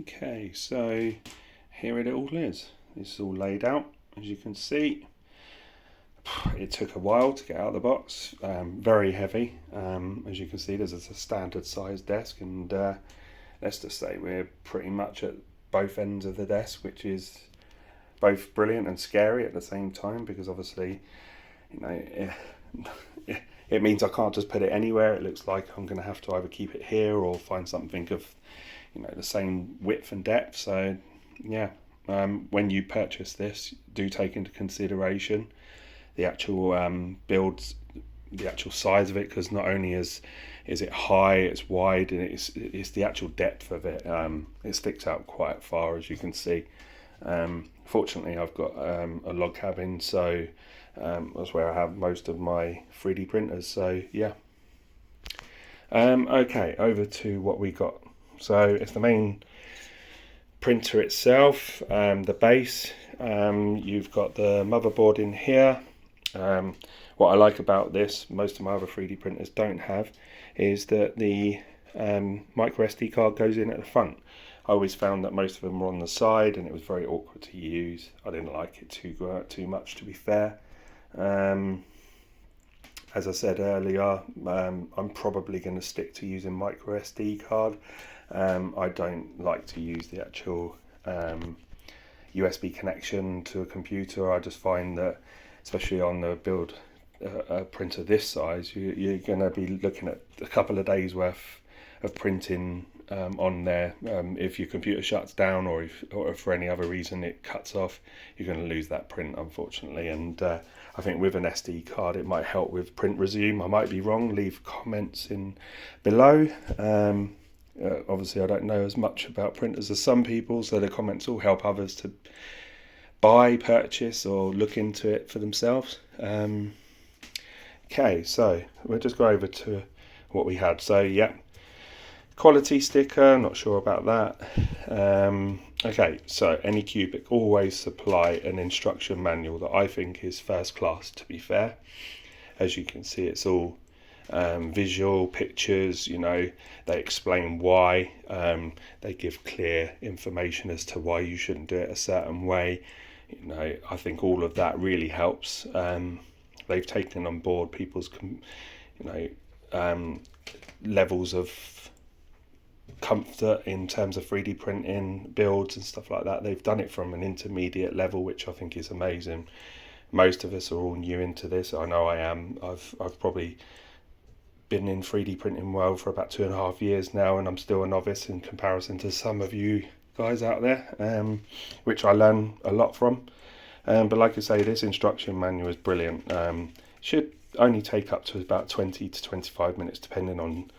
Okay, so here it all is. This is all laid out, as you can see. It took a while to get out of the box, very heavy. As you can see, there's a standard size desk, and let's just say we're pretty much at both ends of the desk, which is both brilliant and scary at the same time, because obviously, you know, it means I can't just put it anywhere. It looks like I'm going to have to either keep it here or find something of, the same width and depth. So yeah, when you purchase this, do take into consideration the actual builds, the actual size of it, because not only is it high, it's wide, and it's the actual depth of it. It sticks out quite far, as you can see. Fortunately, I've got a log cabin, so that's where I have most of my 3D printers. So yeah. Okay, over to what we got. So it's the main printer itself, the base. You've got the motherboard in here. What I like about this, most of my other 3D printers don't have, is that the micro SD card goes in at the front. I always found that most of them were on the side, and it was very awkward to use. I didn't like it too much, to be fair. As I said earlier, I'm probably going to stick to using micro SD card. I don't like to use the actual USB connection to a computer. I just find that, especially on the build a printer this size, you're going to be looking at a couple of days worth of printing on there. If your computer shuts down, or if for any other reason it cuts off, you're going to lose that print, unfortunately. And I think with an SD card it might help with print resume. I might be wrong, leave comments in below. Obviously I don't know as much about printers as some people, so the comments will help others to buy, purchase, or look into it for themselves. Okay, so we'll just go over to what we had. So yeah, quality sticker, not sure about that. Okay, so Anycubic always supply an instruction manual that I think is first class, to be fair. As you can see, it's all visual pictures, they explain why, they give clear information as to why you shouldn't do it a certain way. I think all of that really helps. They've taken on board people's levels of comfort in terms of 3D printing builds and stuff like that. They've done it from an intermediate level, which I think is amazing. Most of us are all new into this. I know I am. I've probably been in 3D printing world for about 2.5 years now, and I'm still a novice in comparison to some of you guys out there, which I learn a lot from. But like I say, this instruction manual is brilliant. Should only take up to about 20 to 25 minutes, depending on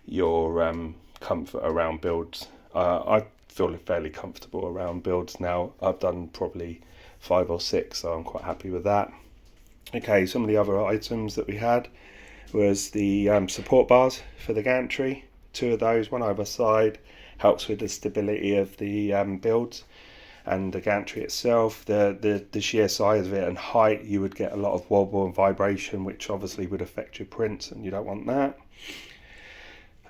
your comfort around builds. I feel fairly comfortable around builds now. I've done probably 5 or 6, so I'm quite happy with that. Okay, some of the other items that we had was the support bars for the gantry. 2 of those, one either side, helps with the stability of the builds. And the gantry itself, the sheer size of it and height, you would get a lot of wobble and vibration, which obviously would affect your prints, and you don't want that.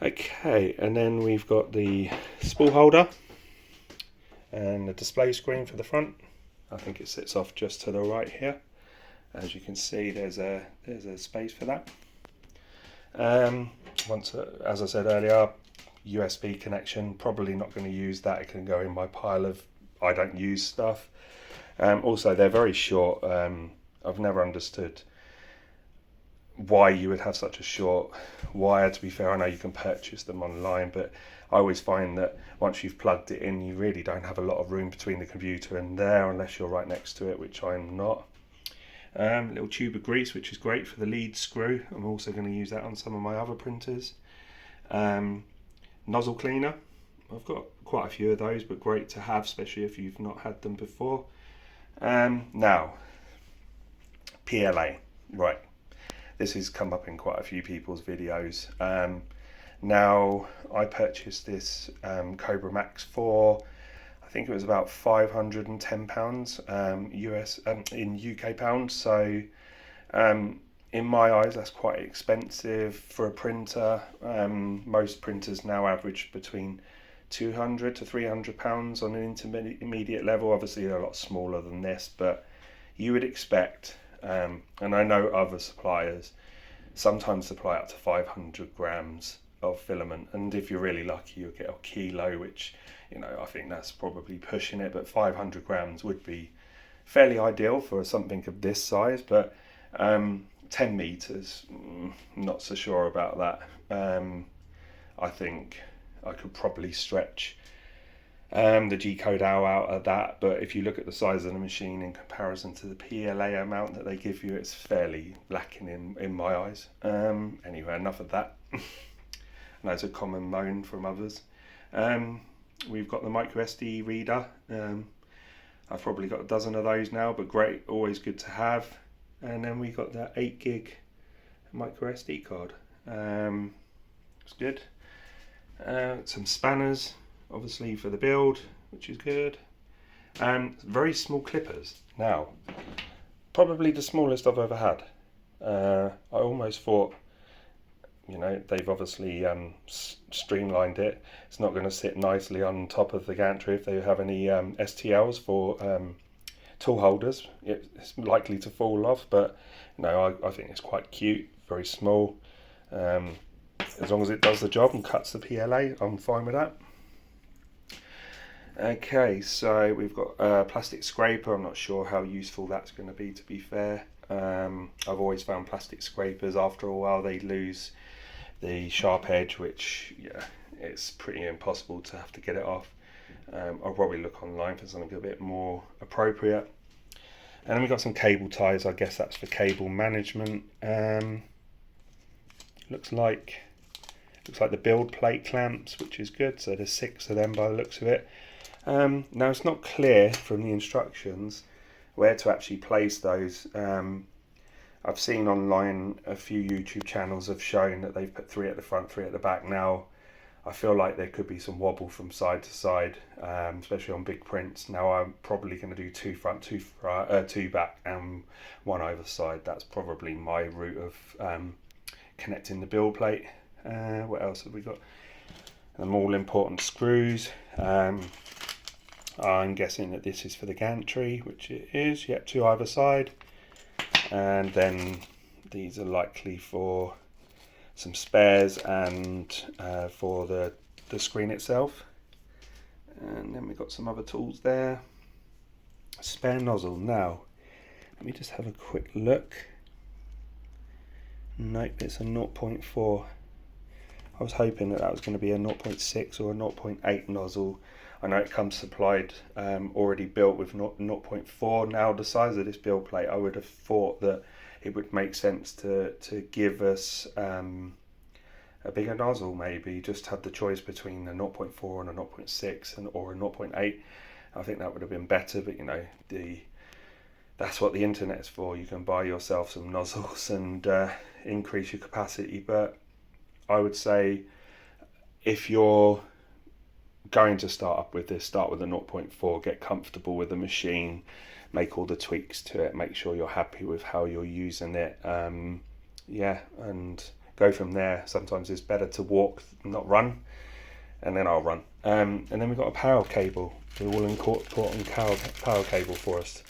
Okay, and then we've got the spool holder and the display screen for the front. I think it sits off just to the right here. As you can see, there's a space for that. As I said earlier, USB connection, probably not going to use that. It can go in my pile of I don't use stuff. Also, they're very short. I've never understood why you would have such a short wire. To be fair, I know you can purchase them online, but I always find that once you've plugged it in, you really don't have a lot of room between the computer and there, unless you're right next to it, which I'm not. Little tube of grease, which is great for the lead screw. I'm also going to use that on some of my other printers. Nozzle cleaner. I've got quite a few of those, but great to have, especially if you've not had them before. Now, PLA. Right. This has come up in quite a few people's videos. Now, I purchased this Kobra Max for, I think it was about £510 US in UK pounds. So in my eyes, that's quite expensive for a printer. Most printers now average between 200 to 300 pounds on an intermediate level. Obviously they're a lot smaller than this, but you would expect, and I know other suppliers sometimes supply up to 500 grams of filament, and if you're really lucky you'll get a kilo, which, you know, I think that's probably pushing it, but 500 grams would be fairly ideal for something of this size. But 10 meters, not so sure about that. I think I could probably stretch the G-code out of that, but if you look at the size of the machine in comparison to the PLA amount that they give you, it's fairly lacking in my eyes. Anyway, enough of that. And that's a common moan from others. We've got the micro SD reader. I've probably got a dozen of those now, but great, always good to have. And then we got that 8 gig micro SD card. It's good. Some spanners, obviously for the build, which is good. And very small clippers. Now, probably the smallest I've ever had. I almost thought, you know, they've obviously streamlined it. It's not going to sit nicely on top of the gantry if they have any STLs for tool holders. It's likely to fall off, but no, I think it's quite cute, very small. As long as it does the job and cuts the PLA, I'm fine with that. Okay, so we've got a plastic scraper. I'm not sure how useful that's going to be fair. I've always found plastic scrapers, after a while, they lose the sharp edge, which, yeah, it's pretty impossible to have to get it off. I'll probably look online for something a bit more appropriate. And then we've got some cable ties. I guess that's for cable management. Looks like the build plate clamps, which is good. So there's 6 of them by the looks of it. Now it's not clear from the instructions where to actually place those. I've seen online a few YouTube channels have shown that they've put 3 at the front, 3 at the back. Now I feel like there could be some wobble from side to side, especially on big prints. Now I'm probably going to do 2 front, 2 back, and 1 either side. That's probably my route of connecting the build plate. What else have we got? Some all important screws. I'm guessing that this is for the gantry, which it is. Yep, 2 either side. And then these are likely for some spares and for the screen itself. And then we've got some other tools there. Spare nozzle. Now, let me just have a quick look. Nope, it's a 0.4. I was hoping that was going to be a 0.6 or a 0.8 nozzle. I know it comes supplied already built with 0.4. Now the size of this build plate, I would have thought that it would make sense to give us a bigger nozzle, maybe just have the choice between a 0.4 and a 0.6 or a 0.8. I think that would have been better, but you know, that's what the internet's for. You can buy yourself some nozzles and increase your capacity, but I would say if you're going to start up with this, start with a 0.4, get comfortable with the machine, make all the tweaks to it, make sure you're happy with how you're using it, yeah, and go from there. Sometimes it's better to walk, not run, and then I'll run. And then we've got a power cable, the all important power cable for us.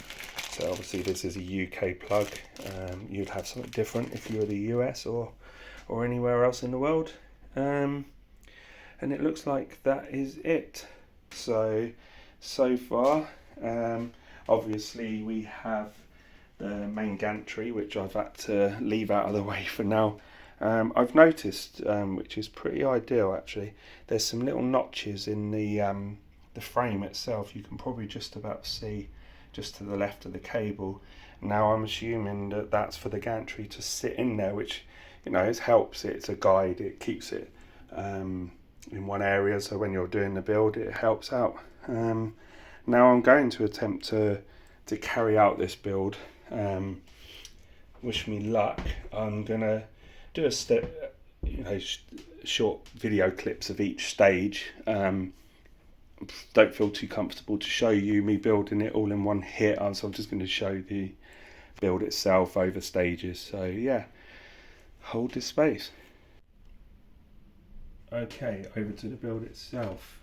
So obviously this is a UK plug. You'd have something different if you were the US or anywhere else in the world. And it looks like that is it. So far, obviously we have the main gantry, which I've had to leave out of the way for now. I've noticed, which is pretty ideal actually, there's some little notches in the frame itself. You can probably just about see just to the left of the cable. Now I'm assuming that that's for the gantry to sit in there, which, you know, it helps. It's a guide, it keeps it in one area, so when you're doing the build it helps out. Now I'm going to attempt to carry out this build. Wish me luck. I'm gonna do a step, you know, short video clips of each stage. Don't feel too comfortable to show you me building it all in one hit, so I'm just going to show the build itself over stages. So yeah, hold this space. Okay, over to the build itself.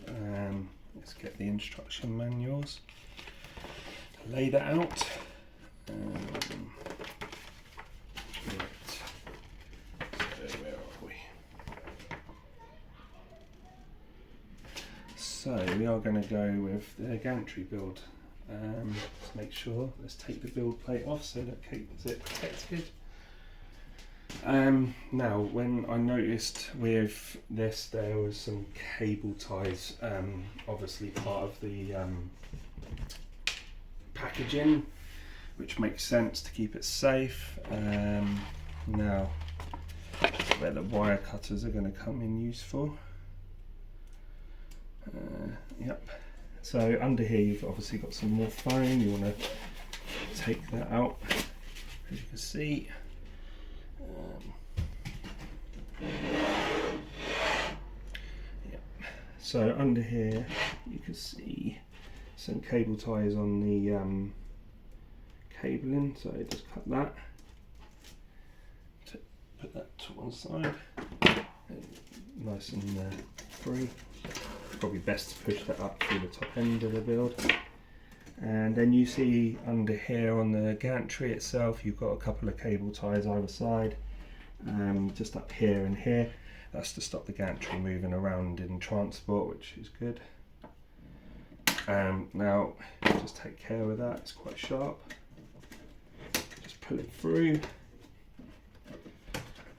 Let's get the instruction manuals. Lay that out. Right. So where are we? So we are going to go with the gantry build. Let's make sure. Let's take the build plate off so that keeps it protected. Now, when I noticed with this, there was some cable ties, obviously part of the packaging, which makes sense to keep it safe. Now, where the wire cutters are going to come in useful. Yep. So under here, you've obviously got some more foam. You want to take that out, as you can see. Yep. So under here you can see some cable ties on the cabling, so just cut that, put that to one side, nice and free. Probably best to push that up through the top end of the build. And then you see under here on the gantry itself, you've got a couple of cable ties either side, just up here and here. That's to stop the gantry moving around in transport, which is good. Now, just take care of that, it's quite sharp. Just pull it through.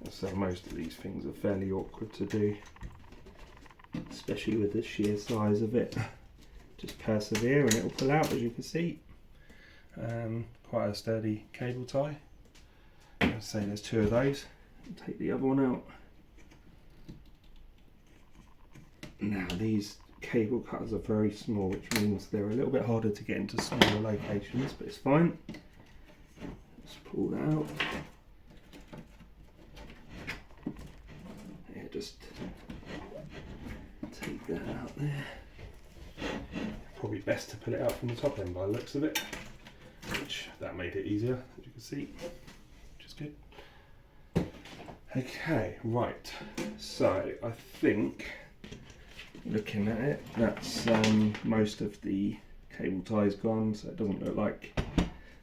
So most of these things are fairly awkward to do, especially with the sheer size of it. Just persevere and it will pull out, as you can see. Quite a sturdy cable tie. I'd say there's two of those. I'll take the other one out. Now these cable cutters are very small, which means they're a little bit harder to get into smaller locations, but it's fine. Just pull that out. Yeah, just take that out there. Probably best to pull it out from the top end by the looks of it, which that made it easier, as you can see, which is good. Okay, right, so I think, looking at it, that's most of the cable ties gone, so it doesn't look like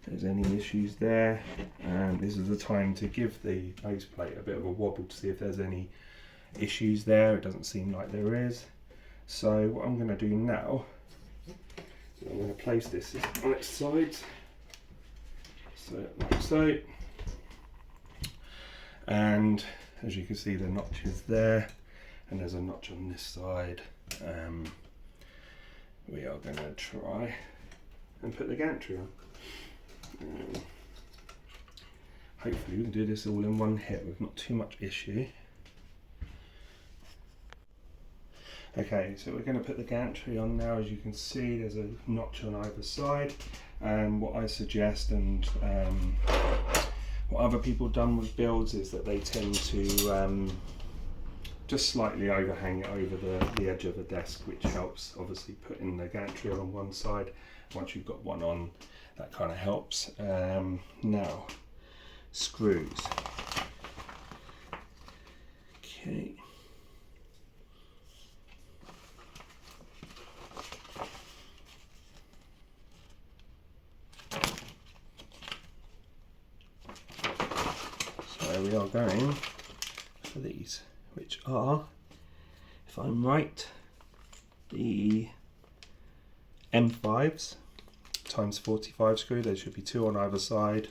there's any issues there. This is the time to give the base plate a bit of a wobble to see if there's any issues there. It doesn't seem like there is. So what I'm going to do now, I'm going to place this on its sides, so like so, and as you can see the notch is there, and there's a notch on this side. We are going to try and put the gantry on. Hopefully we can do this all in one hit with not too much issue. Okay, so we're going to put the gantry on now. As you can see, there's a notch on either side. What I suggest, and what other people have done with builds, is that they tend to just slightly overhang it over the edge of the desk, which helps obviously putting the gantry on one side. Once you've got one on, that kind of helps. Now, screws. Okay. So we are going for these, which are, if I'm right, the M5s times 45 screw. There should be two on either side.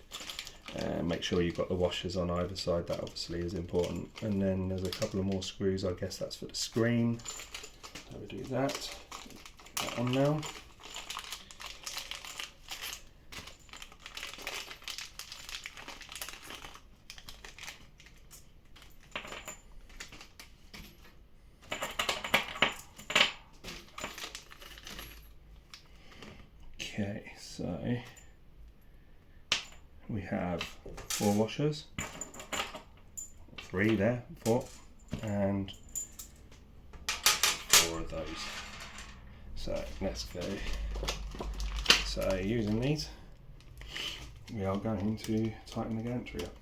Make sure you've got the washers on either side, that obviously is important. And then there's a couple of more screws, I guess that's for the screen. So we do that. Put that on now. Okay, so we have 4 washers, 3 there, 4, and 4 of those. So let's go. So using these, we are going to tighten the gantry up.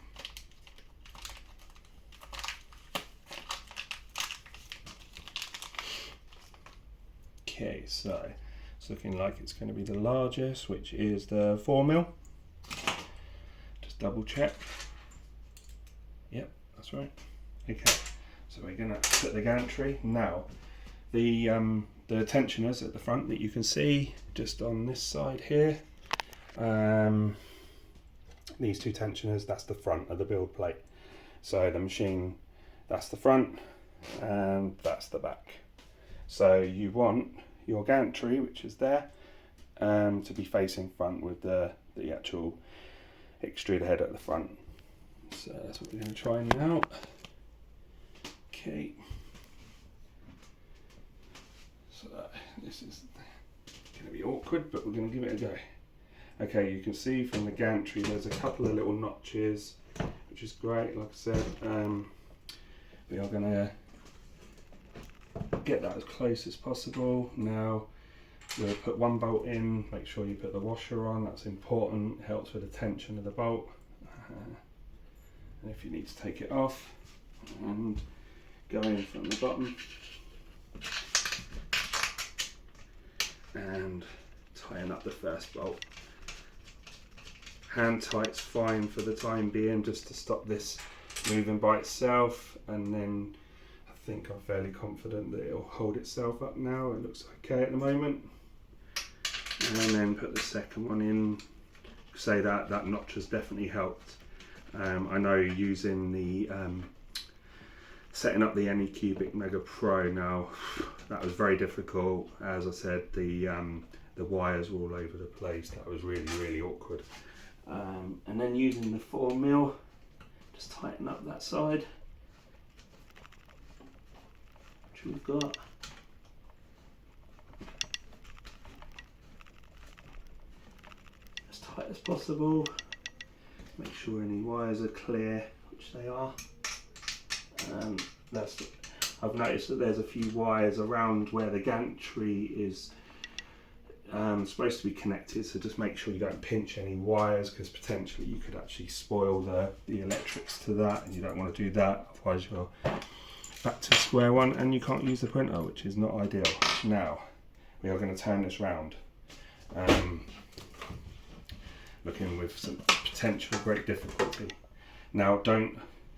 Okay, so it's looking like it's going to be the largest, which is the 4mm. Just double check. Yep, that's right. Okay, so we're going to put the gantry. Now, the tensioners at the front that you can see just on this side here, these two tensioners, that's the front of the build plate. So the machine, that's the front and that's the back. So you want your gantry, which is there, to be facing front with the actual extruder head at the front. So that's what we're going to try now. Okay. So this is going to be awkward, but we're going to give it a go. Okay, you can see from the gantry there's a couple of little notches, which is great. Like I said, we are going to get that as close as possible. Now we'll put one bolt in, make sure you put the washer on, that's important, it helps with the tension of the bolt. And if you need to take it off, and go in from the bottom and tighten up the first bolt. Hand tight's fine for the time being, just to stop this moving by itself, and then I think I'm fairly confident that it'll hold itself up now. It looks okay at the moment. And then put the second one in. Say that notch has definitely helped. I know using the setting up the Anycubic Mega Pro now, that was very difficult. As I said, the wires were all over the place. That was really awkward. And then using the 4mm, just tighten up that side, which we've got. As tight as possible. Make sure any wires are clear, which they are. I've noticed that there's a few wires around where the gantry is supposed to be connected, so just make sure you don't pinch any wires, because potentially you could actually spoil the electrics to that, and you don't want to do that, otherwise you're back to square one and you can't use the printer, which is not ideal. Now we are going to turn this round, looking with some potential great difficulty. Now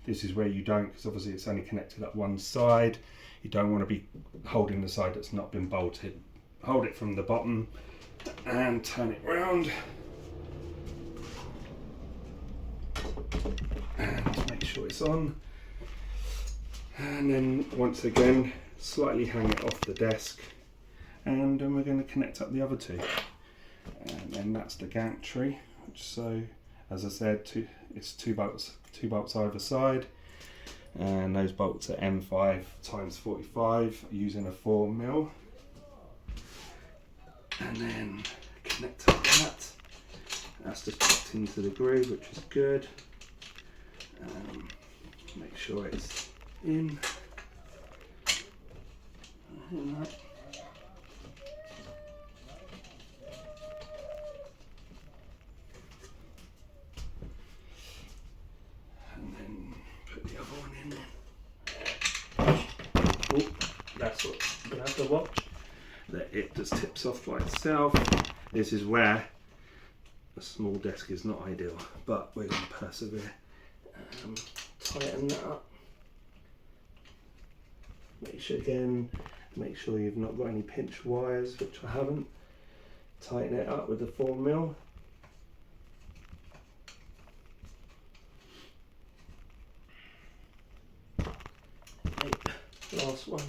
this is where you don't, because obviously it's only connected up one side, you don't want to be holding the side that's not been bolted. Hold it from the bottom and turn it round, and make sure it's on, and then once again slightly hang it off the desk, and then we're going to connect up the other two, and then that's the gantry, which, so as I said, it's two bolts either side, and those bolts are M5 x 45 using a 4mm. And then connect up that. That's just tucked into the groove, which is good. Make sure it's in. And then put the other one in. Oh, that's what you're going to have to watch. That it just tips off by itself. This is where a small desk is not ideal, but we're going to persevere. Tighten that up. Make sure you've not got any pinch wires, which I haven't. Tighten it up with the 4mm. Last one.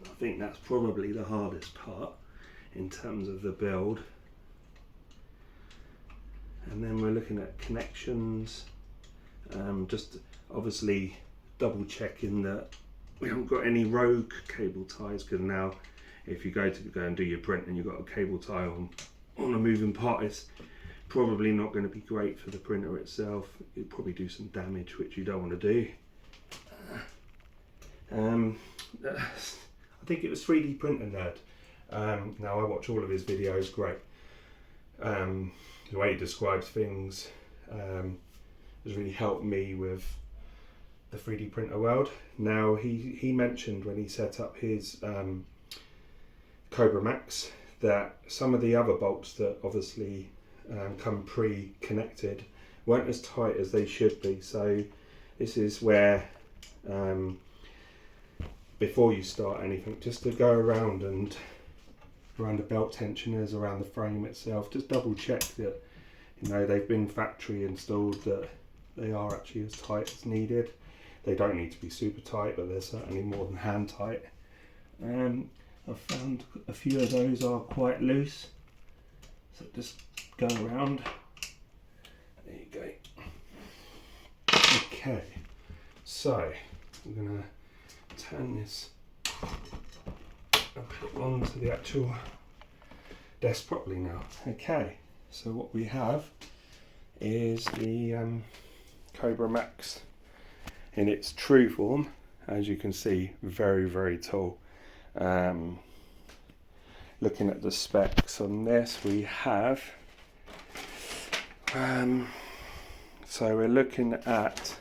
I think that's probably the hardest part in terms of the build. And then we're looking at connections, just obviously double checking that we haven't got any rogue cable ties, because now if you go and do your print and you've got a cable tie on a moving part, it's probably not going to be great for the printer itself. It'll probably do some damage, which you don't want to do. I think it was 3D Printer Nerd. Now I watch all of his videos, great. The way he describes things has really helped me with the 3D printer world. Now he mentioned when he set up his Kobra Max that some of the other bolts that obviously come pre-connected weren't as tight as they should be. So this is where before you start anything, just to go around the belt tensioners, around the frame itself, just double check that they've been factory installed, that they are actually as tight as needed. They don't need to be super tight, but they're certainly more than hand tight. I've found a few of those are quite loose, so just go around. There you go. Okay, so I'm going to turn this and put it onto the actual desk properly now. Okay, so what we have is the Kobra Max in its true form. As you can see, very, very tall. Looking at the specs on this, we have so we're looking at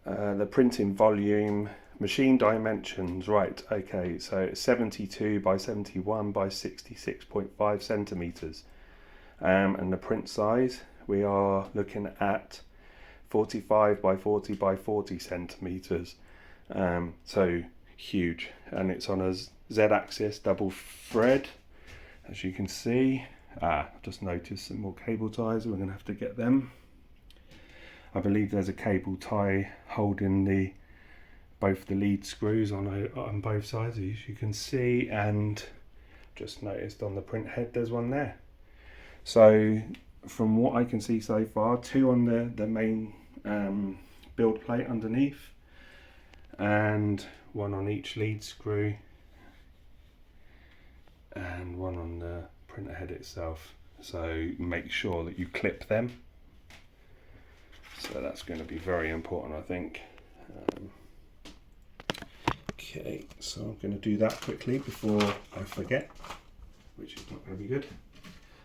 the printing volume, machine dimensions, right? Okay, so it's 72 by 71 by 66.5 centimeters, and the print size we are looking at 45 by 40 by 40 centimeters. So huge, and it's on a Z-axis double thread, as you can see. Just noticed some more cable ties, we're going to have to get them. I believe there's a cable tie holding both the lead screws on both sides, as you can see, and just noticed on the print head there's one there. So from what I can see so far, two on the main build plate underneath, and one on each lead screw, and one on the printer head itself. So make sure that you clip them. So that's going to be very important, I think. Okay, so I'm going to do that quickly before I forget, which is not going to be good.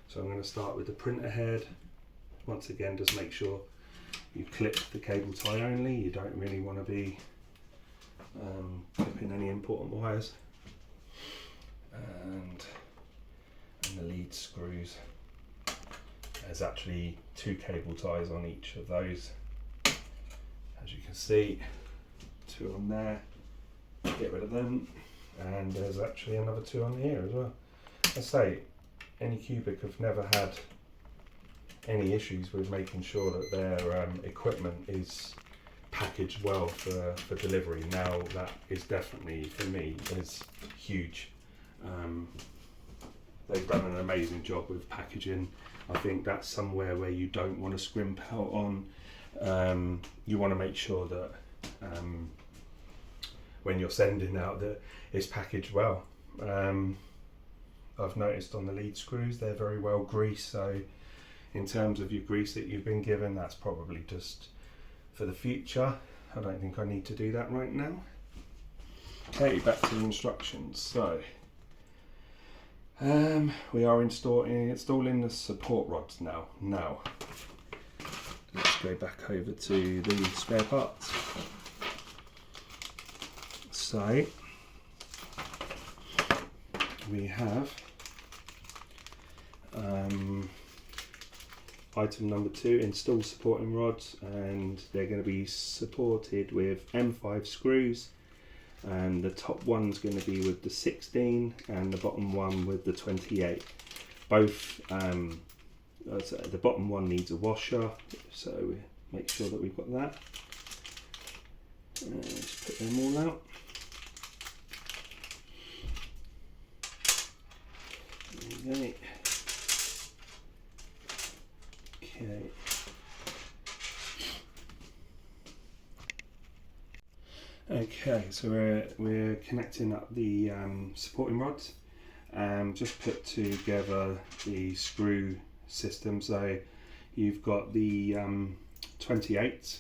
So I'm going to start with the printer head. Once again, just make sure you clip the cable tie only. You don't really want to be clipping any important wires. And the lead screws. There's actually two cable ties on each of those. As you can see, two on there. Get rid of them. And there's actually another two on here as well. I say, Anycubic have never had any issues with making sure that their equipment is packaged well for delivery. Now that is definitely, for me, is huge. They've done an amazing job with packaging. I think that's somewhere where you don't want to scrimp out on. You want to make sure that when you're sending out that it's packaged well. I've noticed on the lead screws they're very well greased, so in terms of your grease that you've been given, that's probably just for the future. I don't think I need to do that right now. Okay, back to the instructions. So we are installing the support rods now. Now, let's go back over to the spare parts. So, we have item number 2, install supporting rods, and they're going to be supported with M5 screws. And the top one's going to be with the 16 and the bottom one with the 28. Both, the bottom one needs a washer, so we make sure that we've got that. Let's put them all out. There we go. Okay. Okay, so we're connecting up the supporting rods. Just put together the screw system. So you've got the 28,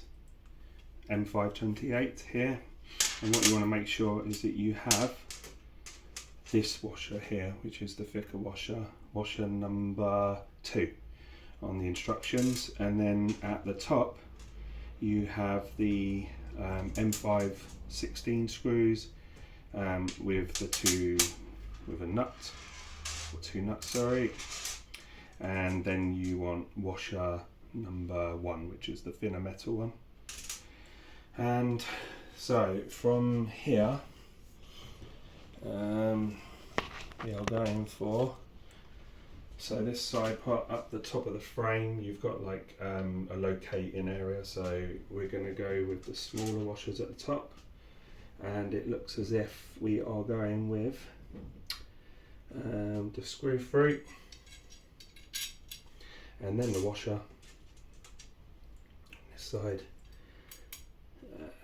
M5 28 here, and what you want to make sure is that you have this washer here, which is the thicker washer number 2 on the instructions, and then at the top you have the M5 16 screws with a nut, or 2 nuts, sorry. And then you want washer number 1, which is the thinner metal one. And so from here, we are going for, so this side part up the top of the frame, you've got like a locating area, so we're going to go with the smaller washers at the top, and it looks as if we are going with the screw through and then the washer this side.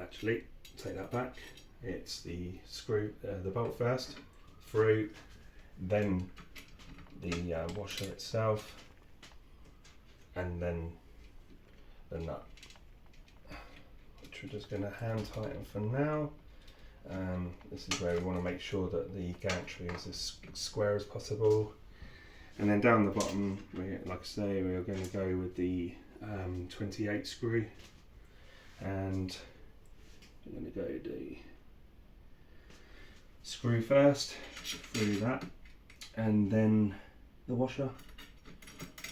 Actually, take that back, it's the screw, the bolt first, through, then the washer itself, and then the nut, which we're just going to hand tighten for now. This is where we want to make sure that the gantry is as square as possible. And then down the bottom, like I say, we are going to go with the 28 screw, and we're going to go the screw first through that, and then the washer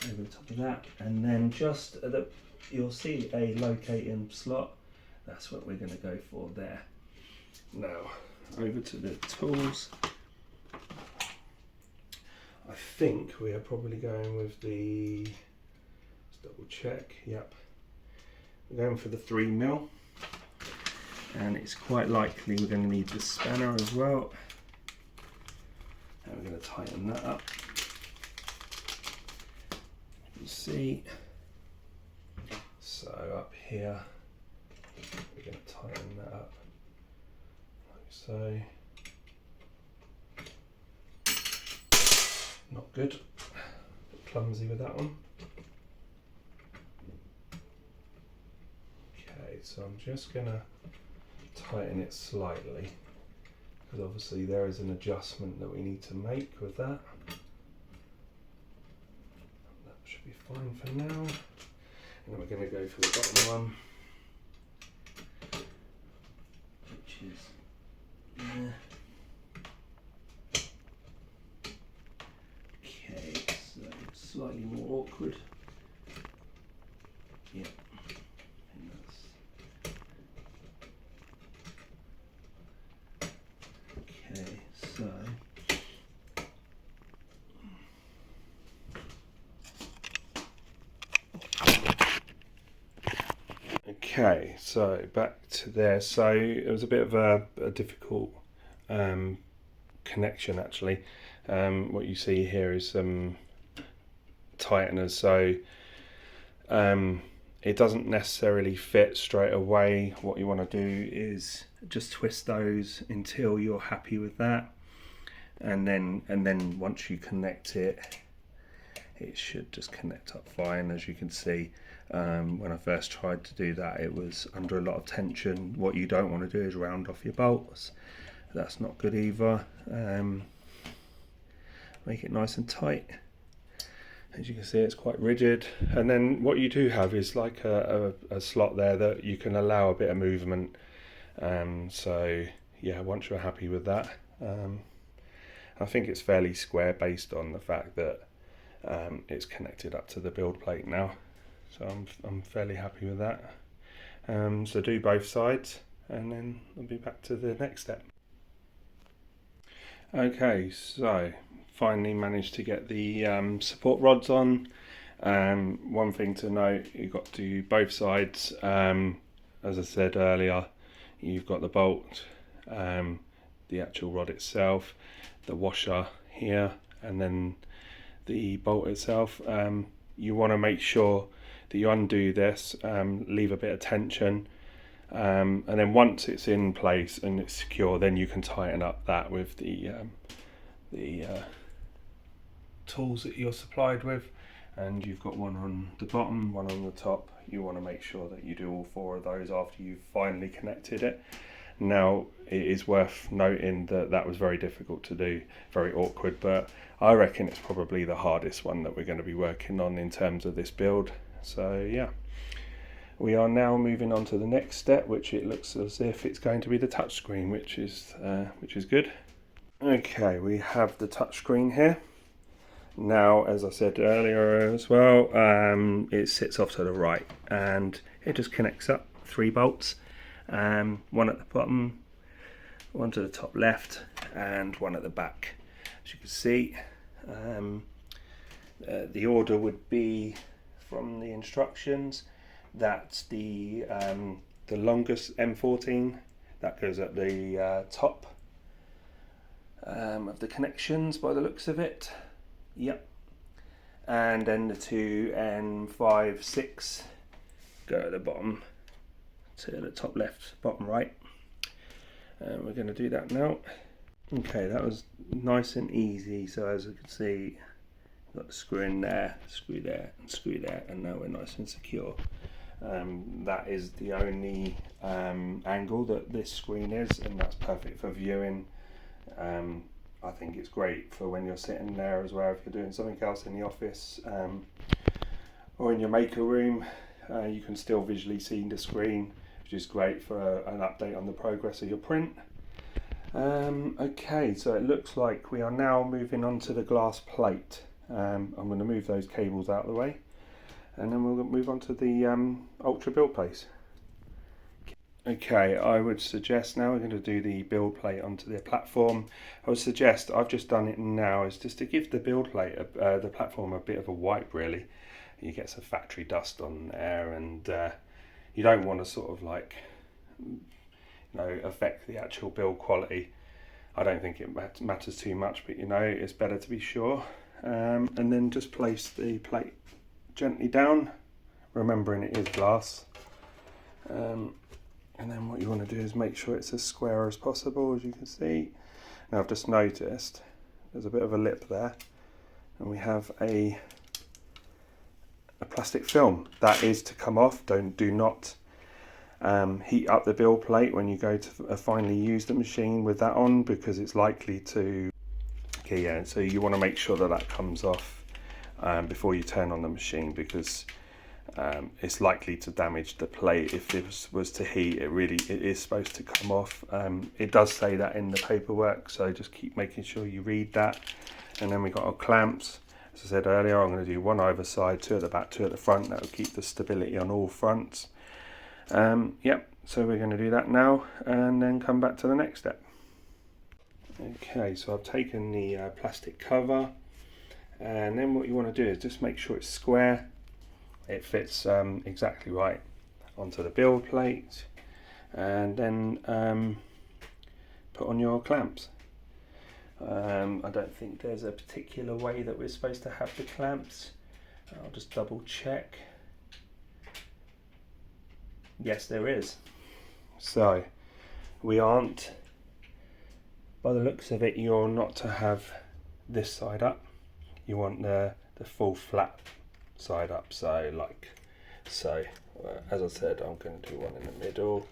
over the top of that, and then just at the, you'll see a locating slot. That's what we're going to go for there. Now over to the tools. I think we are probably going with the, let's double check, yep, we're going for the 3mm, and it's quite likely we're going to need the spanner as well, and we're going to tighten that up. You can see, so up here we're going to tighten that up like so. Not good, a bit clumsy with that one. Okay, so I'm just going to tighten it slightly, because obviously there is an adjustment that we need to make with that. That should be fine for now. And then we're going to go for the bottom one, which is there. Slightly more awkward. Yeah. Okay, so okay, so back to there. So it was a bit of a difficult connection actually. What you see here is some tighteners, so it doesn't necessarily fit straight away. What you want to do is just twist those until you're happy with that, and then once you connect it, it should just connect up fine. As you can see, when I first tried to do that, it was under a lot of tension. What you don't want to do is round off your bolts. That's not good either. Make it nice and tight. As you can see, it's quite rigid, and then what you do have is like a slot there that you can allow a bit of movement. So yeah, once you're happy with that, I think it's fairly square based on the fact that it's connected up to the build plate now. So I'm fairly happy with that. So do both sides, and then I'll be back to the next step. Okay, so finally managed to get the support rods on. One thing to note, you've got to do both sides. As I said earlier, you've got the bolt, the actual rod itself, the washer here, and then the bolt itself. You want to make sure that you undo this, leave a bit of tension, and then once it's in place and it's secure, then you can tighten up that with the tools that you're supplied with. And you've got one on the bottom, one on the top. You want to make sure that you do all 4 of those after you've finally connected it. Now, it is worth noting that that was very difficult to do, very awkward, but I reckon it's probably the hardest one that we're going to be working on in terms of this build. So yeah, we are now moving on to the next step, which it looks as if it's going to be the touchscreen, which is good. Okay, we have the touchscreen here. Now, as I said earlier as well, it sits off to the right and it just connects up 3 bolts, one at the bottom, one to the top left and one at the back. As you can see, the order would be from the instructions that the longest M14 that goes at the top of the connections by the looks of it. Yep. And then the 2 N5, 6 go at the bottom to the top left, bottom right. And we're going to do that now. Okay, that was nice and easy. So as you can see, got the screw in there, screw there, and screw there, and now we're nice and secure. That is the only angle that this screen is, and that's perfect for viewing. I think it's great for when you're sitting there as well. If you're doing something else in the office or in your maker room, you can still visually see the screen, which is great for an update on the progress of your print. Okay, so it looks like we are now moving on to the glass plate. I'm going to move those cables out of the way, and then we'll move on to the ultra build plate. Okay, I would suggest now we're going to do the build plate onto the platform. I would suggest, I've just done it now, is just to give the build plate, the platform, a bit of a wipe really. You get some factory dust on there, and you don't want to sort of like, affect the actual build quality. I don't think it matters too much, but it's better to be sure. And then just place the plate gently down, remembering it is glass. And then what you want to do is make sure it's as square as possible, as you can see. Now I've just noticed there's a bit of a lip there, and we have a plastic film that is to come off. Do not heat up the build plate when you go to finally use the machine with that on, because it's likely to. Okay, yeah. So you want to make sure that that comes off before you turn on the machine, because it's likely to damage the plate if this was to heat. It is supposed to come off. It does say that in the paperwork, so just keep making sure you read that. And then we got our clamps. As I said earlier, I'm going to do 1 either side, 2 at the back, 2 at the front. That will keep the stability on all fronts. Yep, so we're going to do that now and then come back to the next step. Okay, so I've taken the plastic cover, and then what you want to do is just make sure it's square. It fits exactly right onto the build plate, and then put on your clamps. I don't think there's a particular way that we're supposed to have the clamps. I'll just double check. Yes, there is. So we aren't, by the looks of it, you're not to have this side up. You want the full flat side up, so like so. As I said, I'm going to do one in the middle.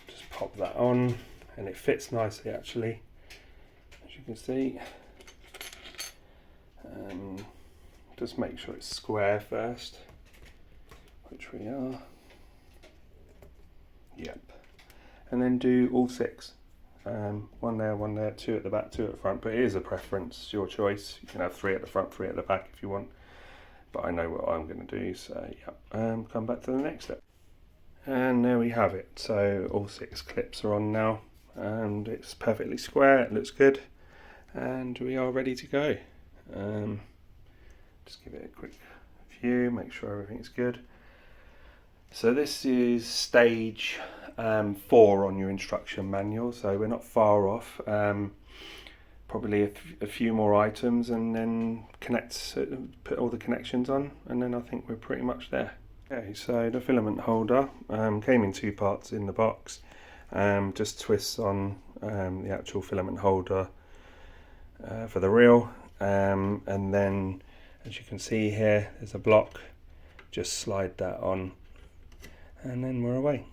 Just pop that on, and it fits nicely actually, as you can see. Just make sure it's square first, which we are. Yep. And then do all 6. 1 there, 2 at the back, 2 at the front, but it is a preference, it's your choice. You can have 3 at the front, 3 at the back if you want, but I know what I'm going to do, so yeah. Come back to the next step. And there we have it. So all 6 clips are on now, and it's perfectly square, it looks good, and we are ready to go. Just give it a quick view, make sure everything's good. So this is stage 4 on your instruction manual, so we're not far off. Probably a few more items, and then put all the connections on, and then I think we're pretty much there. Okay, so the filament holder came in 2 parts in the box. Just twists on the actual filament holder for the reel, and then as you can see here, there's a block. Just slide that on, and then we're away.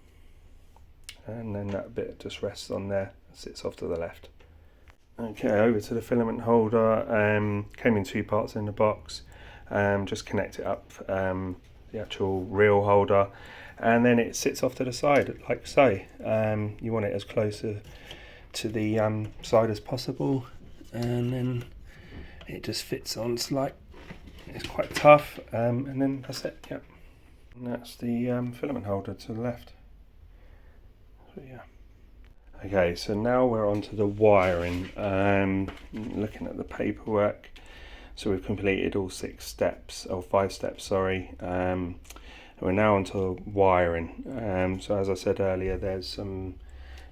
And then that bit just rests on there, sits off to the left. Okay, over to the filament holder. Came in 2 parts in the box. Just connect it up, the actual reel holder, and then it sits off to the side like so. You want it as close to the side as possible, and then it just fits on. It's quite tough, and then that's it. Yep, and that's the filament holder to the left. So yeah. Okay, so now we're on to the wiring. Looking at the paperwork, so we've completed all 6 steps, or 5 steps, sorry. We're now on to wiring. So as I said earlier, there's some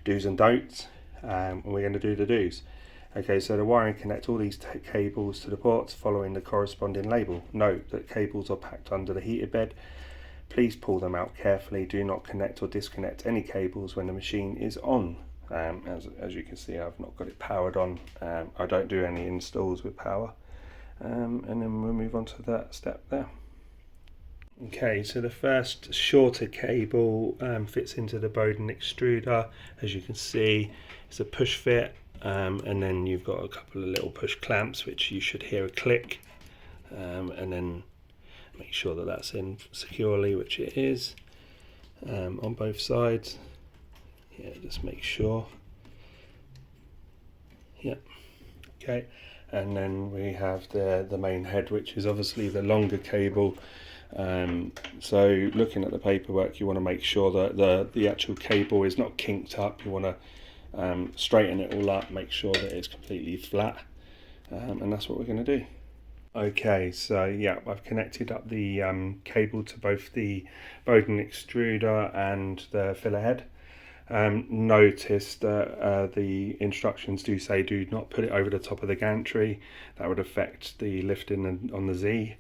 do's and don'ts, and we're going to do the do's. Okay, so the wiring, connect all these cables to the ports following the corresponding label. Note that cables are packed under the heated bed. Please pull them out carefully. Do not connect or disconnect any cables when the machine is on. As you can see, I've not got it powered on. I don't do any installs with power. And then we'll move on to that step there. Okay, so the first shorter cable fits into the Bowden extruder. As you can see, it's a push fit, and then you've got a couple of little push clamps which you should hear a click, and then make sure that that's in securely, which it is, on both sides. Yeah, just make sure. Yep. Okay, and then we have the main head, which is obviously the longer cable. So looking at the paperwork, you want to make sure that the actual cable is not kinked up. You want to straighten it all up, make sure that it's completely flat, and that's what we're going to do. Okay, so yeah, I've connected up the cable to both the Bowden extruder and the filler head. Notice that the instructions do say do not put it over the top of the gantry. That would affect the lifting on the Z.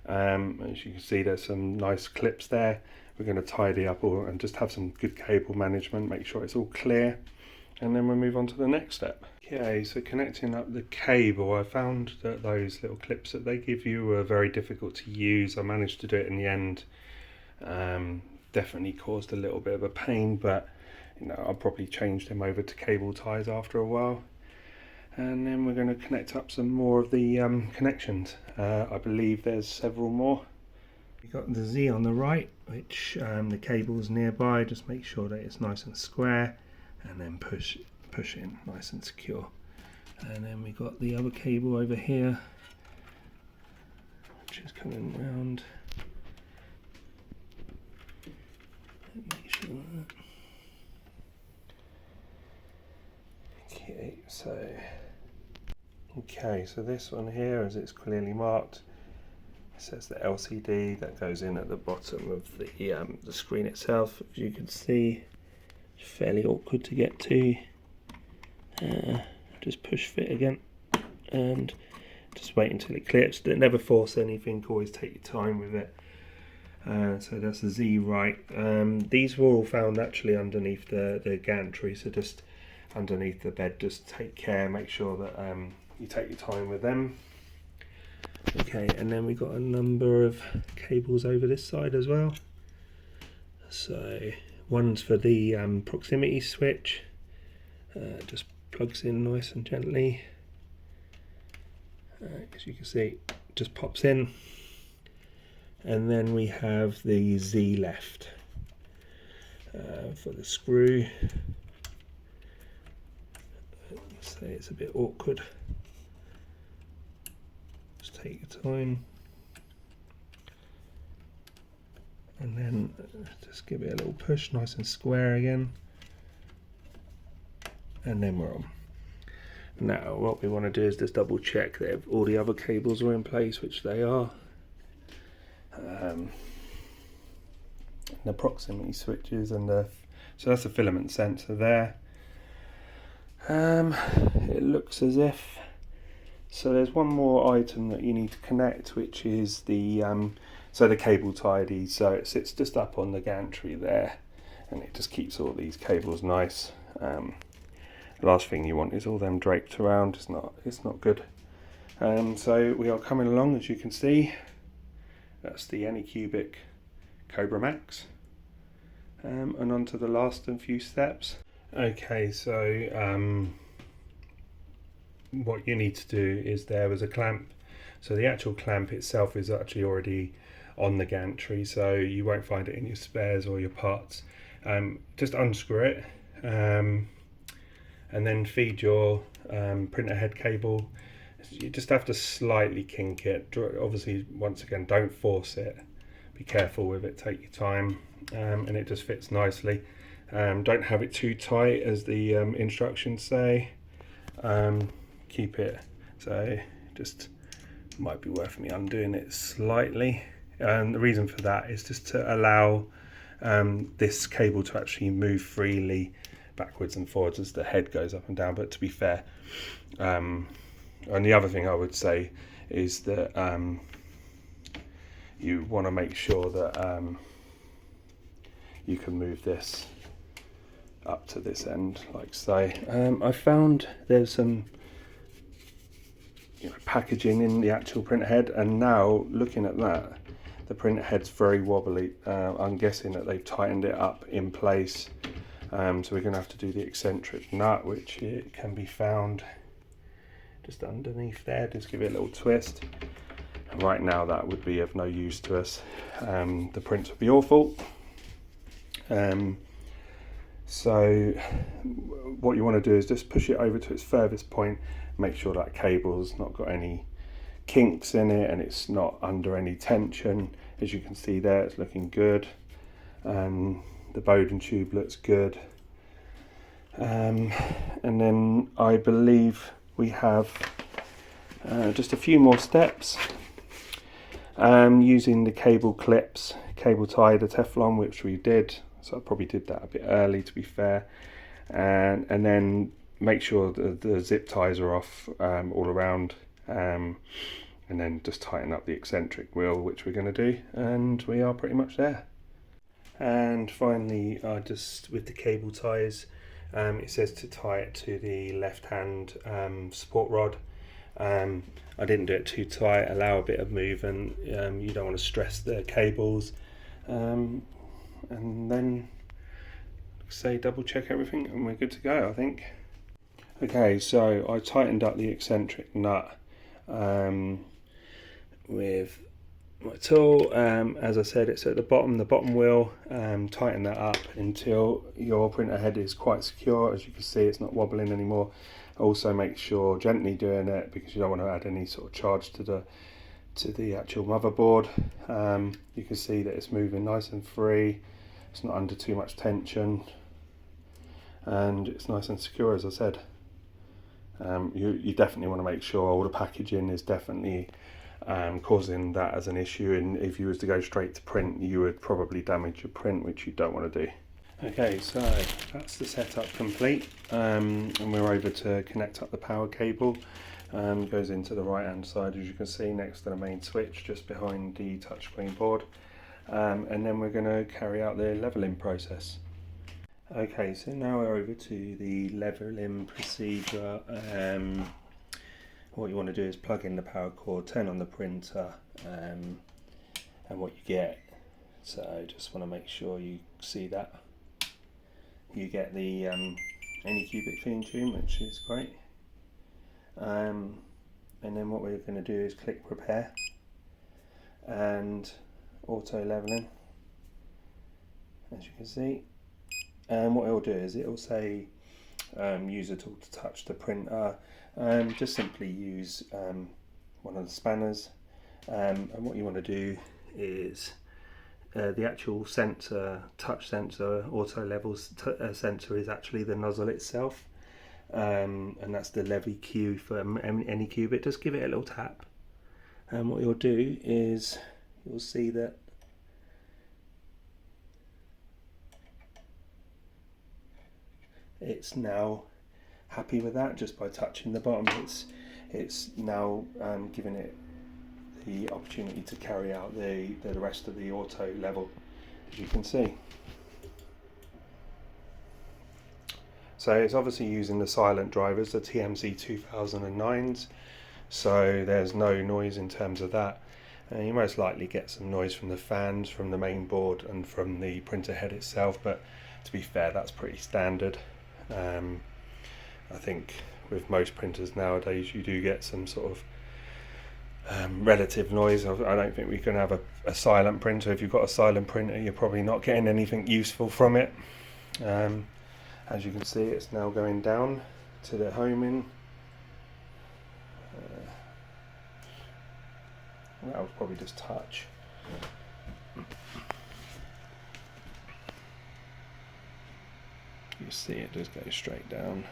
As you can see, there's some nice clips there. We're going to tidy up all and just have some good cable management, make sure it's all clear, and then we'll move on to the next step. Okay, so connecting up the cable, I found that those little clips that they give you are very difficult to use. I managed to do it in the end. Definitely caused a little bit of a pain, but you know, I'll probably change them over to cable ties after a while. And then we're going to connect up some more of the connections. I believe there's several more. We've got the Z on the right, which the cable's nearby. Just make sure that it's nice and square, and then push in nice and secure. And then we've got the other cable over here, which is coming round. Make sure that. Okay, so this one here, as it's clearly marked, it says the LCD that goes in at the bottom of the screen itself. As you can see, it's fairly awkward to get to. Just push fit again, and just wait until it clips. Don't never force anything. Always take your time with it. So that's the Z right. These were all found actually underneath the gantry, so just underneath the bed, just take care, make sure that you take your time with them. Okay, and then we've got a number of cables over this side as well. So one's for the proximity switch, just plugs in nice and gently. As you can see, just pops in. And then we have the Z left for the screw. So it's a bit awkward. Just take your time, and then just give it a little push, nice and square again, and then we're on. Now what we want to do is just double check that all the other cables are in place, which they are. The proximity switches and so that's a filament sensor there. It looks as if, so there's one more item that you need to connect, which is the cable tidy. So it sits just up on the gantry there, and it just keeps all these cables nice. The last thing you want is all them draped around. It's not good. So we are coming along, as you can see. That's the Anycubic Kobra Max, and on to the last and few steps. Okay, so what you need to do is there was a clamp. So the actual clamp itself is actually already on the gantry, so you won't find it in your spares or your parts. Just unscrew it, and and then feed your printer head cable. You just have to slightly kink it. Obviously, once again, don't force it. Be careful with it, take your time, and it just fits nicely. Don't have it too tight, as the instructions say. Keep it, so just might be worth me undoing it slightly. And the reason for that is just to allow this cable to actually move freely backwards and forwards as the head goes up and down. But to be fair, and the other thing I would say is that you want to make sure that you can move this up to this end, like so. I found there's some packaging in the actual printer head, and now looking at that, the printer head's very wobbly. I'm guessing that they've tightened it up in place, so we're going to have to do the eccentric nut, which it can be found just underneath there. Just give it a little twist. And right now that would be of no use to us. The prints would be awful. So what you want to do is just push it over to its furthest point, make sure that cable's not got any kinks in it and it's not under any tension. As you can see there, it's looking good. The Bowden tube looks good. And then I believe we have just a few more steps. Using the cable clips, cable tie, the Teflon, which we did. So I probably did that a bit early, to be fair. And then make sure that the zip ties are off all around. And then just tighten up the eccentric wheel, which we're going to do. And we are pretty much there. And finally, just with the cable ties, it says to tie it to the left hand support rod. I didn't do it too tight, allow a bit of movement. You don't want to stress the cables. And then say double check everything and we're good to go, I think. Okay, so I tightened up the eccentric nut with my tool. As I said, it's at the bottom wheel. Tighten that up until your printer head is quite secure. As you can see, it's not wobbling anymore. Also make sure, gently doing it, because you don't want to add any sort of charge to the actual motherboard. You can see that it's moving nice and free. It's not under too much tension, and it's nice and secure, as I said. You definitely want to make sure all the packaging is definitely causing that as an issue, and if you was to go straight to print, you would probably damage your print, which you don't want to do. Okay, so that's the setup complete, and we're over to connect up the power cable. Goes into the right hand side, as you can see, next to the main switch, just behind the touchscreen board. And then we're going to carry out the leveling process. Okay, so now we're over to the leveling procedure. What you want to do is plug in the power cord, turn on the printer, and what you get. So just want to make sure you see that. You get the Anycubic theme tune, which is great. And then what we're going to do is click prepare and auto leveling, as you can see. And what it'll do is it'll say use a tool to touch the printer. Just simply use one of the spanners, and what you want to do is the actual sensor, touch sensor, auto levels sensor is actually the nozzle itself, and that's the LeviQ for Anycubic. Just give it a little tap, and what you'll do is you'll see that it's now happy with that just by touching the bottom. It's now giving it the opportunity to carry out the rest of the auto level, as you can see. So it's obviously using the silent drivers, the TMC 2009s, so there's no noise in terms of that. You most likely get some noise from the fans, from the main board and from the printer head itself, but to be fair, that's pretty standard. I think with most printers nowadays you do get some sort of relative noise. I don't think we can have a silent printer. If you've got a silent printer, you're probably not getting anything useful from it. As you can see, it's now going down. to the homing. That was probably just touch. You see it just go straight down.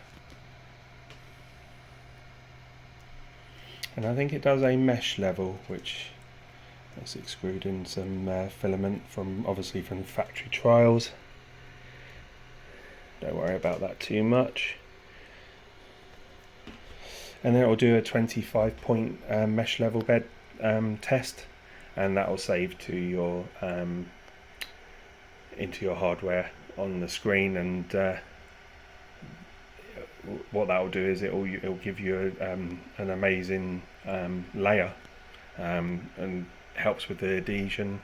And I think it does a mesh level, which is extruding some filament from obviously from the factory trials. Don't worry about that too much. And then it will do a 25-point mesh level bed test, and that will save to your into your hardware on the screen. And what that will do is it will give you an amazing layer, and helps with the adhesion.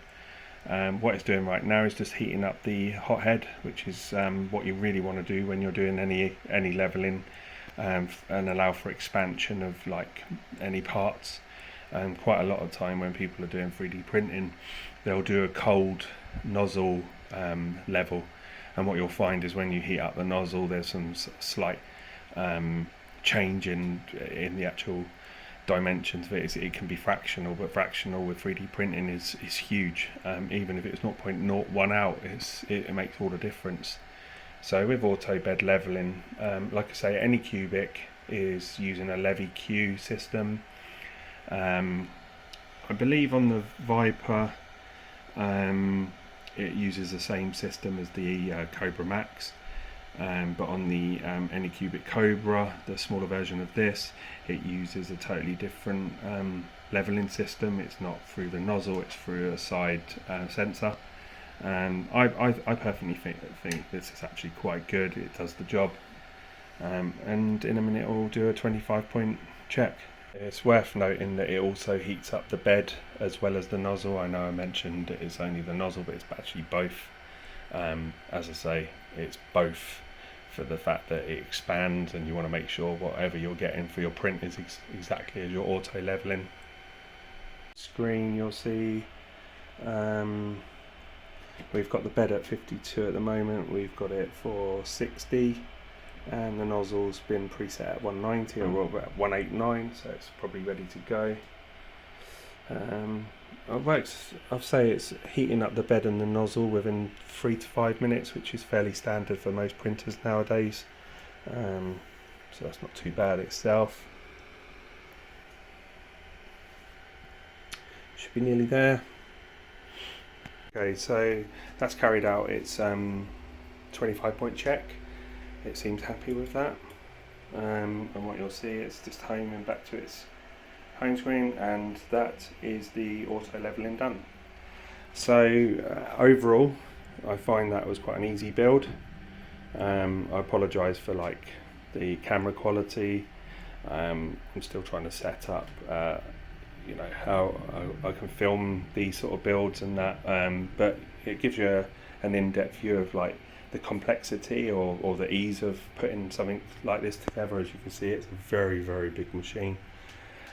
What it's doing right now is just heating up the hothead, which is what you really want to do when you're doing any leveling, and allow for expansion of like any parts. And quite a lot of time when people are doing 3D printing, they'll do a cold nozzle level, and what you'll find is when you heat up the nozzle, there's some slight change in the actual dimensions of it. It can be fractional, but fractional with 3D printing is huge. Even if it's 0.01 out, it makes all the difference. So with auto bed leveling, like I say, Anycubic is using a LeviQ system. I believe on the Viper it uses the same system as the Kobra Max, but on the Anycubic Kobra, the smaller version of this, it uses a totally different leveling system. It's not through the nozzle, it's through a side sensor. I personally think this is actually quite good. It does the job, and in a minute we'll do a 25-point check. It's worth noting that it also heats up the bed as well as the nozzle. I know I mentioned it's only the nozzle, but it's actually both. As I say, it's both, for the fact that it expands, and you want to make sure whatever you're getting for your print is exactly as your auto leveling. Screen, you'll see we've got the bed at 52 at the moment. We've got it for 60, and the nozzle's been preset at 190, or at 189, so it's probably ready to go. It works. I'll say it's heating up the bed and the nozzle within 3 to 5 minutes, which is fairly standard for most printers nowadays. So that's not too bad itself. Should be nearly there. Okay, so that's carried out its 25-point check. It seems happy with that, and what you'll see is just homing back to its home screen, and that is the auto leveling done. So overall, I find that was quite an easy build. I apologise for like the camera quality. I'm still trying to set up how I can film these sort of builds and that, but it gives you an in-depth view of like the complexity or the ease of putting something like this together. As you can see, it's a very, very big machine.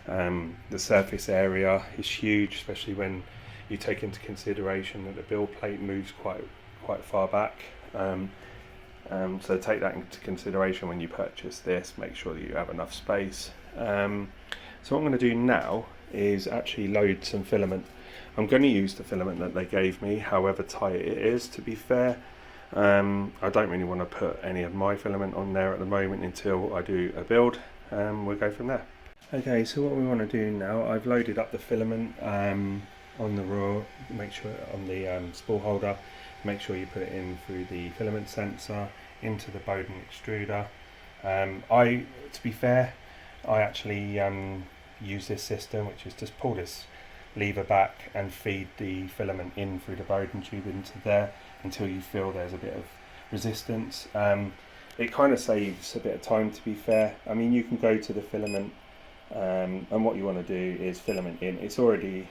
The surface area is huge, especially when you take into consideration that the build plate moves quite far back. So take that into consideration when you purchase this. Make sure that you have enough space. So what I'm going to do now is actually load some filament. I'm going to use the filament that they gave me, however tight it is, to be fair. I don't really want to put any of my filament on there at the moment until I do a build. We'll go from there. Okay, so what we want to do now, I've loaded up the filament on the raw, make sure on the spool holder, make sure you put it in through the filament sensor into the Bowden extruder. To be fair, I actually use this system, which is just pull this lever back and feed the filament in through the Bowden tube into there until you feel there's a bit of resistance. It kind of saves a bit of time, to be fair. I mean, you can go to the filament, and what you want to do is filament in. It's already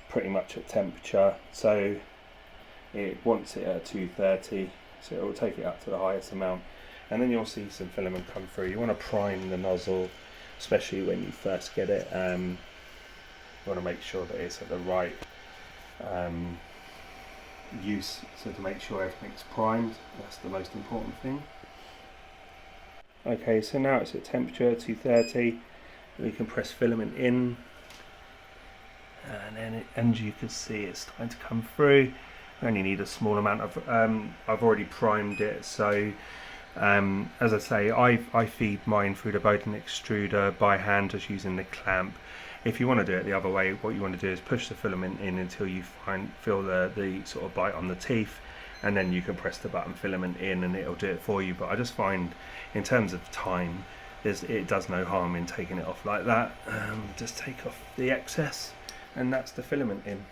pretty much at temperature, so it wants it at 230, so it will take it up to the highest amount, and then you'll see some filament come through. You want to prime the nozzle, especially when you first get it. You want to make sure that it's at the right use, so to make sure everything's primed, that's the most important thing. Okay, so now it's at temperature 230. We can press filament in, and then and you can see it's starting to come through. We only need a small amount of I've already primed it, so as I say, I feed mine through the Bowden extruder by hand, just using the clamp. If you want to do it the other way, what you want to do is push the filament in until you feel the sort of bite on the teeth, and then you can press the button filament in and it'll do it for you. But I just find, in terms of time, it does no harm in taking it off like that. Just take off the excess, and that's the filament in.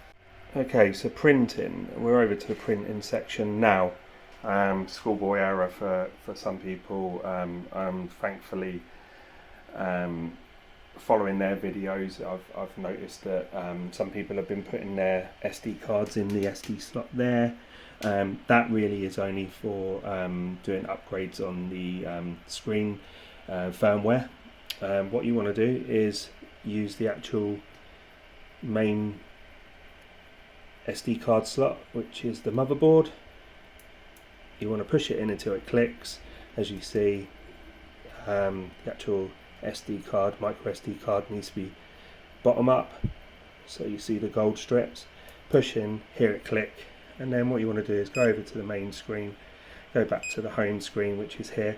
Okay, so printing, we're over to the printing section now. Schoolboy error for some people. Thankfully, following their videos, I've noticed that some people have been putting their SD cards in the SD slot there. That really is only for doing upgrades on the screen firmware. What you want to do is use the actual main SD card slot, which is the motherboard. You want to push it in until it clicks. As you see, the actual SD card, micro SD card, needs to be bottom up, so you see the gold strips. Push in, hear it click, and then what you want to do is go over to the main screen, go back to the home screen, which is here.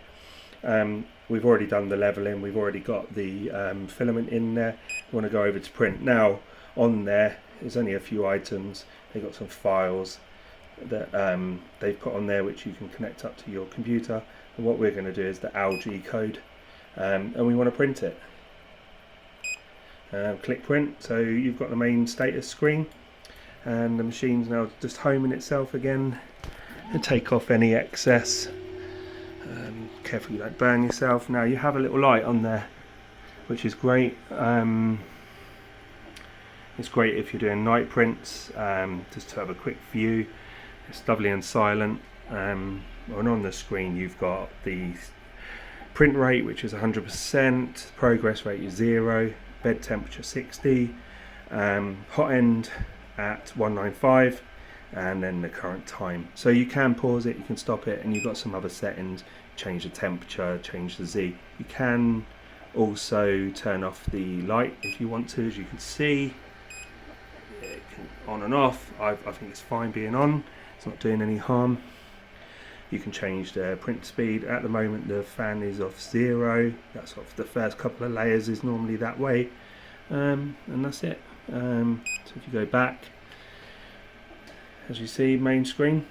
We've already done the leveling, we've already got the filament in there. You want to go over to print. Now on there is only a few items. They've got some files that they've put on there which you can connect up to your computer, and what we're going to do is the algae code, and we want to print it. Click print, so you've got the main status screen, and the machine's now just homing itself again, and take off any excess. Careful you don't burn yourself. Now you have a little light on there, which is great. It's great if you're doing night prints, just to have a quick view. It's lovely and silent. And on the screen you've got the print rate, which is 100%, progress rate is 0, bed temperature 60, hot end at 195, and then the current time. So you can pause it, you can stop it, and you've got some other settings. Change the temperature, change the Z. You can also turn off the light if you want to. As you can see, it can on and off. I think it's fine being on. It's not doing any harm. You can change the print speed. At the moment the fan is off 0. That's off the first couple of layers, is normally that way, and that's it. So if you go back, as you see, main screen,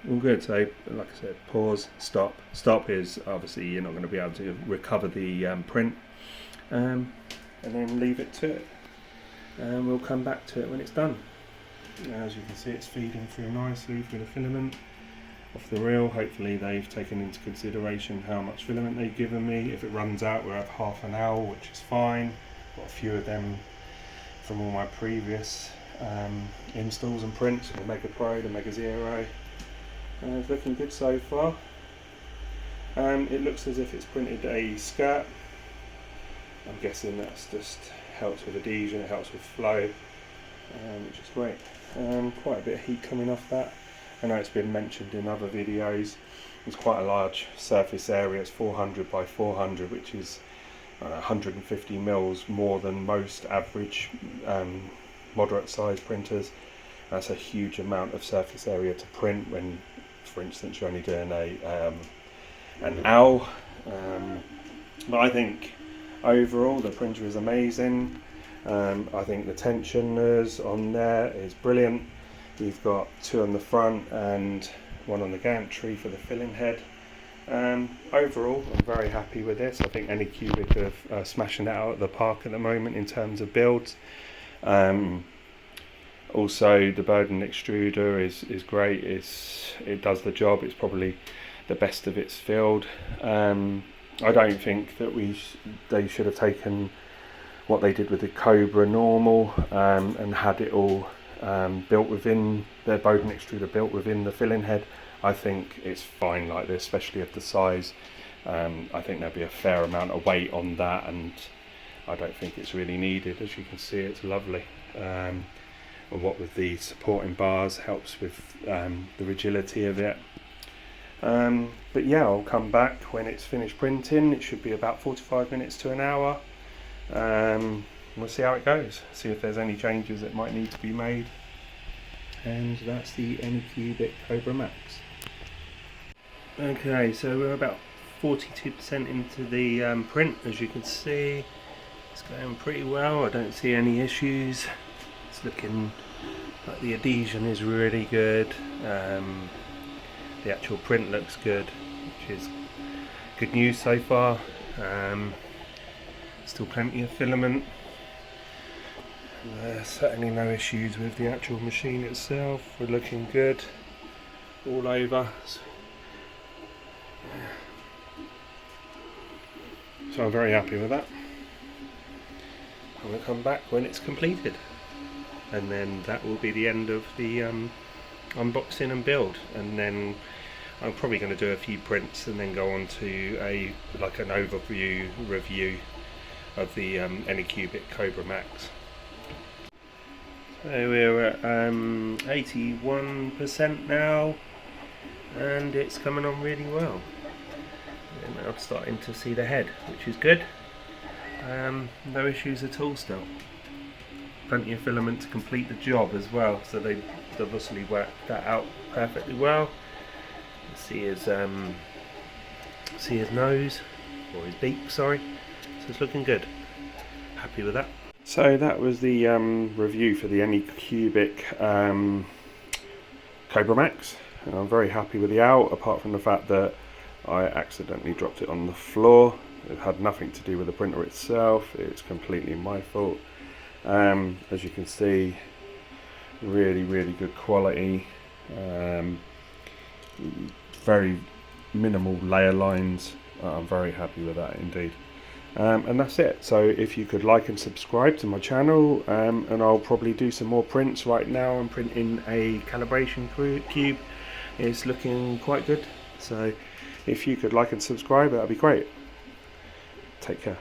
all good. So like I said, pause, stop. Stop is obviously you're not going to be able to recover the print, and then leave it to it, and we'll come back to it when it's done. As you can see, it's feeding through nicely through the filament off the reel. Hopefully they've taken into consideration how much filament they've given me. If it runs out, we're at half an hour, which is fine. Got a few of them from all my previous installs and prints, the Mega Pro, the Mega Zero. It's looking good so far. It looks as if it's printed a skirt. I'm guessing that's just helps with adhesion, it helps with flow, which is great. Quite a bit of heat coming off that. I know it's been mentioned in other videos. It's quite a large surface area. It's 400 by 400, which is 150 mils more than most average moderate size printers. That's a huge amount of surface area to print when, for instance, you're only doing an owl. But I think overall the printer is amazing. I think the tensioners on there is brilliant. You've got 2 on the front and 1 on the gantry for the filling head. Overall, I'm very happy with this. I think Anycubic are smashing it out at the park at the moment in terms of builds. Also, the Bowden extruder is great. It does the job. It's probably the best of its field. I don't think that they should have taken what they did with the Kobra normal and had it all built within the Bowden extruder, built within the filling head. I think it's fine like this, especially at the size. I think there'll be a fair amount of weight on that, and I don't think it's really needed. As you can see, it's lovely. And what with the supporting bars helps with the rigidity of it. But yeah, I'll come back when it's finished printing. It should be about 45 minutes to an hour. We'll see how it goes, see if there's any changes that might need to be made. And that's the Anycubic Kobra Max. Okay, so we're about 42% into the print, as you can see. It's going pretty well, I don't see any issues. It's looking like the adhesion is really good. The actual print looks good, which is good news so far. Still plenty of filament. Certainly no issues with the actual machine itself. We're looking good all over. So I'm very happy with that. I'm going to come back when it's completed, and then that will be the end of the unboxing and build. And then I'm probably going to do a few prints and then go on to an overview review of the Anycubic Kobra Max. So we're at 81% now, and it's coming on really well. And I'm starting to see the head, which is good. No issues at all still. Plenty of filament to complete the job as well, so they've obviously worked that out perfectly well. See his nose, or his beak, sorry. So it's looking good. Happy with that. So that was the review for the Anycubic Kobra Max, and I'm very happy with the out, apart from the fact that I accidentally dropped it on the floor. It had nothing to do with the printer itself, it's completely my fault. As you can see, really good quality, very minimal layer lines. I'm very happy with that indeed. And that's it. So if you could like and subscribe to my channel, and I'll probably do some more prints. Right now I'm printing a calibration cube. It's looking quite good, so if you could like and subscribe, that'd be great. Take care.